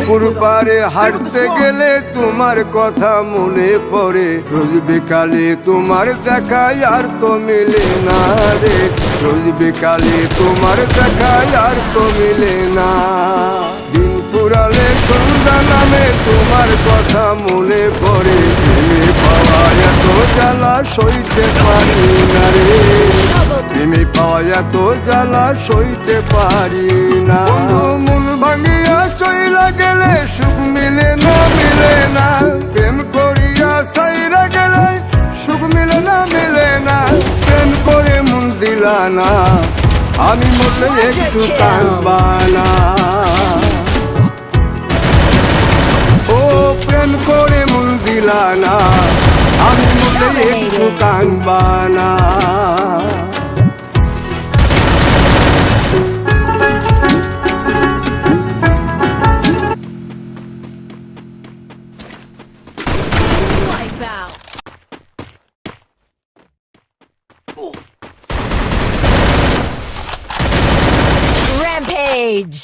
পুকুর পাড়ে হাঁটতে গেলে তোমার কথা মনে পড়ে, রোজ বিকালে তোমার দেখা আর তো মিলে না রে, রোজ বিকালে তোমার দেখা আর তো মিলে না। দিন ফুরালে সন্ধ্যা নামে তোমার কথা মনে পড়ে, প্রেমে পাওয়া এত জ্বালা সইতে পারি না রে, প্রেমে পাওয়া এত জ্বালা সইতে পারি না। মন ভাঙিয়া চইলা গেলে সুখ মিলে না, মিলে না, প্রেম করিয়া সাইরা গেলে সুখ মিলে না, মিলে না, প্রেম করে মন দিলা না, আমি মরলে একটু কাঁদবা না। ও প্রেম করে মন দিলা না, আমি মরলে একটু কাঁদবা না। Wipeout. Rampage.